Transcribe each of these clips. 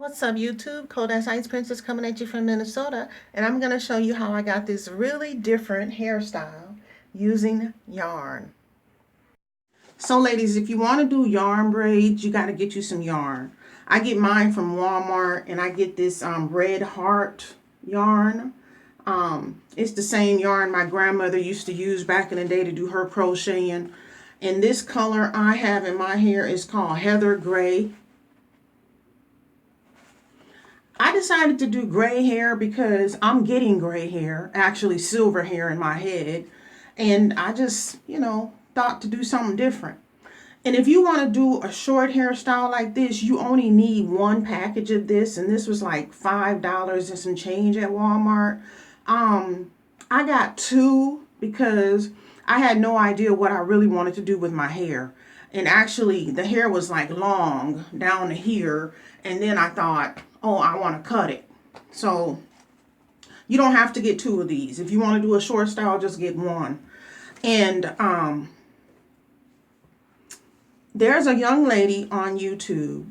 What's up YouTube? Cold Ass Ice Princess coming at you from Minnesota, and I'm going to show you how I got this really different hairstyle using yarn. So ladies, if you want to do yarn braids, you got to get you some yarn. I get mine from Walmart, and I get this red heart yarn. It's the same yarn my grandmother used to use back in the day to do her crocheting. And this color I have in my hair is called Heather Gray. I decided to do gray hair because I'm getting gray hair, actually silver hair in my head. And I just, thought to do something different. And if you want to do a short hairstyle like this, you only need one package of this. And this was like $5 and some change at Walmart. I got two because I had no idea what I really wanted to do with my hair. And actually, the hair was like long down to here. And then I thought, oh, I want to cut it. So you don't have to get two of these. If you want to do a short style, just get one. And there's a young lady on YouTube,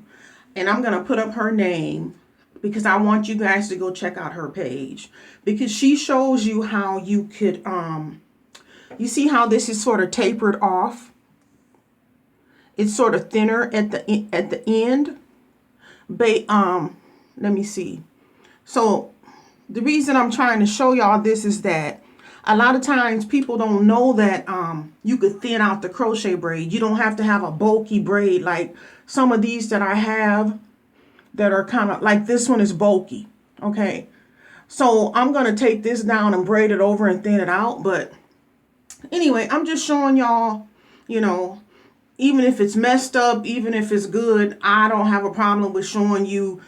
and I'm going to put up her name because I want you guys to go check out her page, because she shows you how you could, you see how this is sort of tapered off? It's sort of thinner at the end. Let me see. So the reason I'm trying to show y'all this is that a lot of times people don't know that you could thin out the crochet braid. You don't have to have a bulky braid like some of these that I have that are kind of like this one is bulky. Okay. So I'm going to take this down and braid it over and thin it out. But anyway, I'm just showing y'all, even if it's messed up, even if it's good, I don't have a problem with showing you,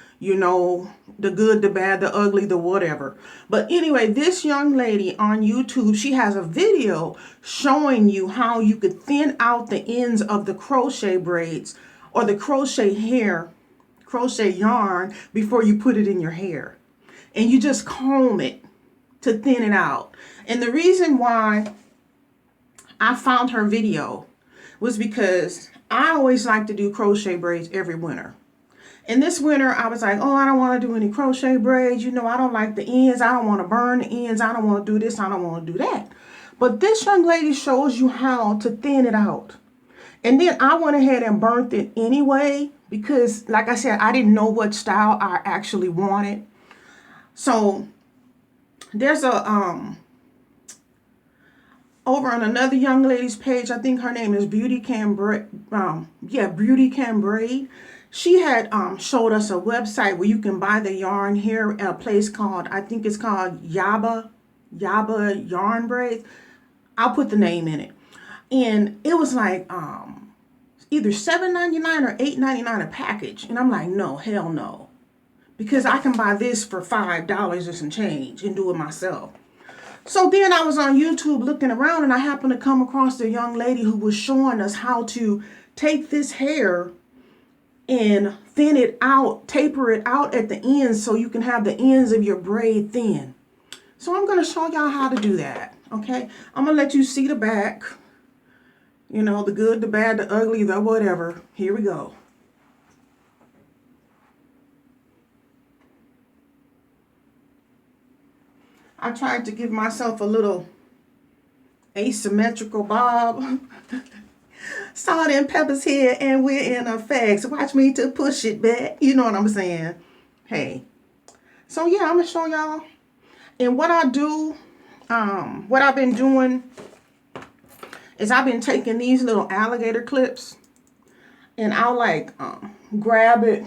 the good, the bad, the ugly, the whatever. But anyway, this young lady on YouTube, she has a video showing you how you could thin out the ends of the crochet braids or the crochet yarn before you put it in your hair. And you just comb it to thin it out. And the reason why I found her video was because I always like to do crochet braids every winter. And this winter, I was like, oh, I don't want to do any crochet braids. I don't like the ends. I don't want to burn the ends. I don't want to do this. I don't want to do that. But this young lady shows you how to thin it out. And then I went ahead and burnt it anyway because, like I said, I didn't know what style I actually wanted. So there's a over on another young lady's page, I think her name is Beauty Can Braid. Beauty Can Braid. She had showed us a website where you can buy the yarn here at a place called, I think it's called Yaba Yarn Braids. I'll put the name in it. And it was like either $7.99 or $8.99 a package. And I'm like, no, hell no. Because I can buy this for $5 or some change and do it myself. So then I was on YouTube looking around, and I happened to come across the young lady who was showing us how to take this hair and thin it out, taper it out at the ends so you can have the ends of your braid thin. So I'm going to show y'all how to do that, okay? I'm going to let you see the back, the good, the bad, the ugly, the whatever. Here we go. I tried to give myself a little asymmetrical bob. Salt and pepper's here, and we're in effect. So watch me to push it back. You know what I'm saying? Hey. So yeah, I'm going to show y'all. And what I do, what I've been doing is I've been taking these little alligator clips, and I'll like grab it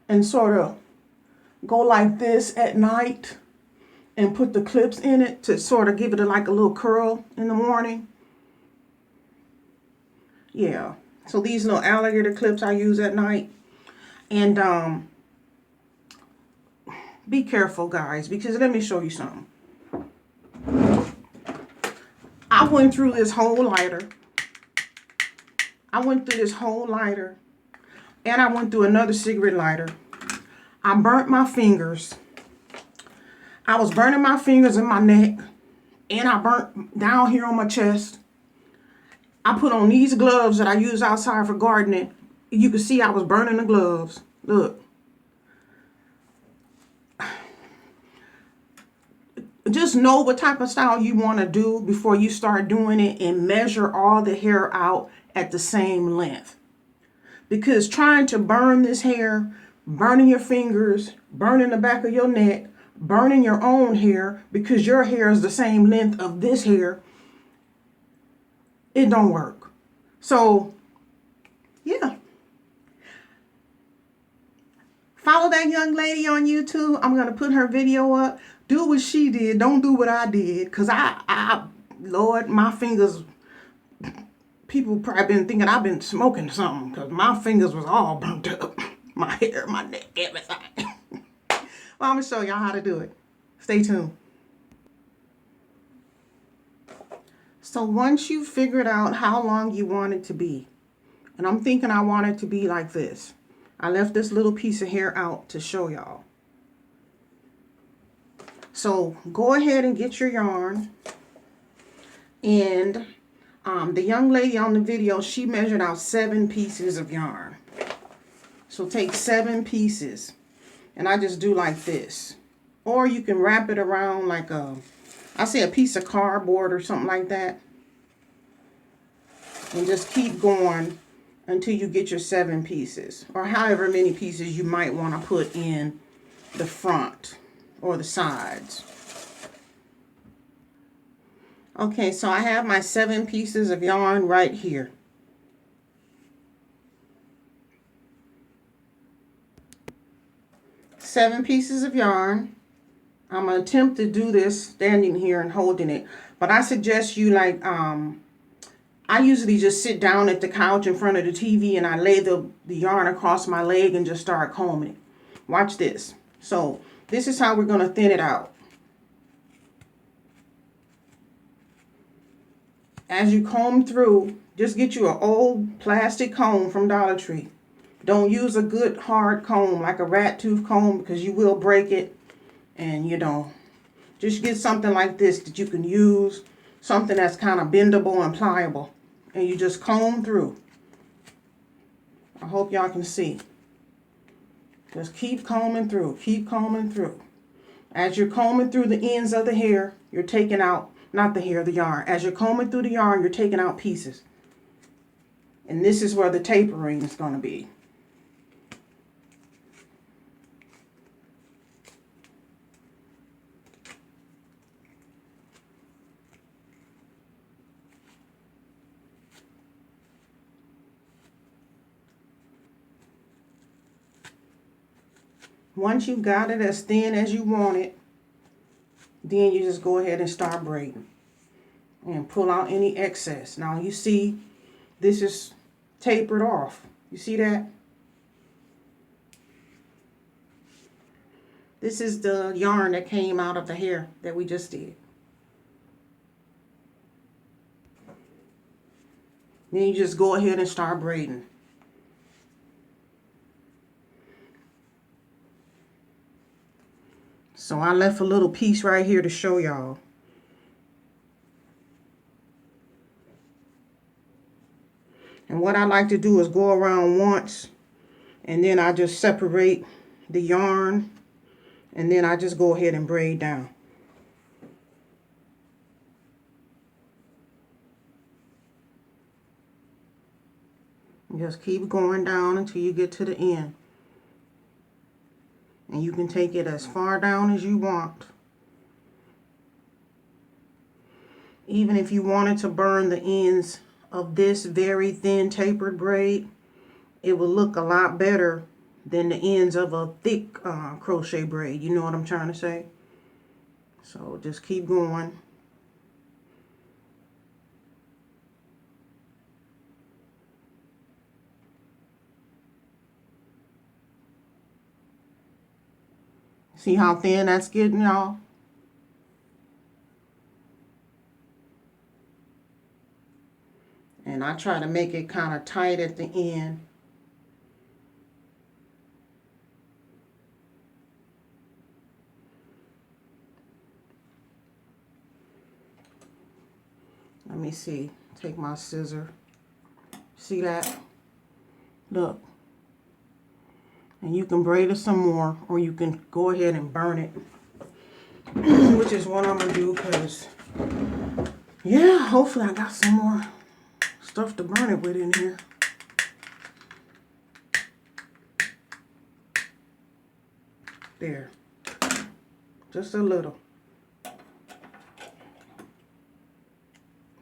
and sort of go like this at night and put the clips in it to sort of give it like a little curl in the morning. Yeah. So these little alligator clips I use at night. And be careful, guys, because let me show you something. I went through this whole lighter. And I went through another cigarette lighter. I burnt my fingers. I was burning my fingers in my neck, and I burnt down here on my chest. I put on these gloves that I use outside for gardening. You can see I was burning the gloves. Look. just know what type of style you want to do before you start doing it, and measure all the hair out at the same length. Because trying to burn this hair, burning your fingers, burning the back of your neck, burning your own hair because your hair is the same length of this hair, it don't work. So, yeah. Follow that young lady on YouTube. I'm going to put her video up. Do what she did. Don't do what I did. Because Lord, my fingers, people probably been thinking I've been smoking something. Because my fingers was all burnt up. My hair, my neck, everything. Well, I'm going to show y'all how to do it. Stay tuned. So once you figured out how long you want it to be, and I'm thinking I want it to be like this. I left this little piece of hair out to show y'all. So go ahead and get your yarn. And the young lady on the video, she measured out 7 pieces of yarn. So take 7 pieces. And I just do like this. Or you can wrap it around like I say a piece of cardboard or something like that. And just keep going until you get your 7 pieces, or however many pieces you might want to put in the front or the sides. Okay, so I have my 7 pieces of yarn right here. Seven pieces of yarn. I'm going to attempt to do this standing here and holding it, but I suggest you I usually just sit down at the couch in front of the TV and I lay the yarn across my leg and just start combing it. Watch this. So this is how we're going to thin it out. As you comb through, just get you an old plastic comb from Dollar Tree. Don't use a good hard comb like a rat tooth comb because you will break it. And just get something like this that you can use. Something that's kind of bendable and pliable. And you just comb through. I hope y'all can see. Just keep combing through. Keep combing through. As you're combing through the ends of the hair, you're taking out, not the hair, the yarn. As you're combing through the yarn, you're taking out pieces. And this is where the tapering is going to be. Once you've got it as thin as you want it, then you just go ahead and start braiding. And pull out any excess. Now you see, this is tapered off. You see that? This is the yarn that came out of the hair that we just did. Then you just go ahead and start braiding. So I left a little piece right here to show y'all. And what I like to do is go around once, and then I just separate the yarn, and then I just go ahead and braid down. Just keep going down until you get to the end. And you can take it as far down as you want. Even if you wanted to burn the ends of this very thin tapered braid, it will look a lot better than the ends of a thick crochet braid. You know what I'm trying to say? So just keep going. See how thin that's getting, y'all? And I try to make it kind of tight at the end. Let me see. Take my scissor. See that? Look. And you can braid it some more, or you can go ahead and burn it. which is what I'm gonna do, because yeah, hopefully I got some more stuff to burn it with in here. There, just a little.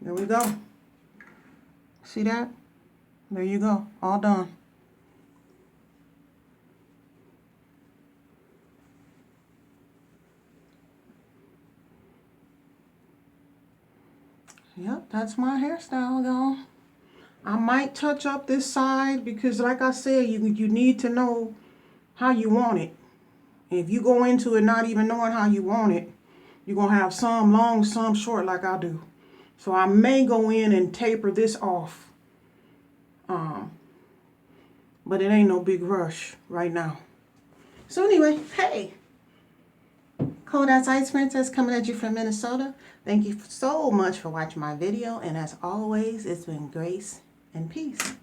There we go. See that? There you go, all done. Yep, that's my hairstyle, y'all. I might touch up this side because, like I said, you need to know how you want it. If you go into it not even knowing how you want it, you're going to have some long, some short like I do. So I may go in and taper this off. But it ain't no big rush right now. So anyway, hey. Cold Ass Ice Princess coming at you from Minnesota. Thank you so much for watching my video. And as always, it's been grace and peace.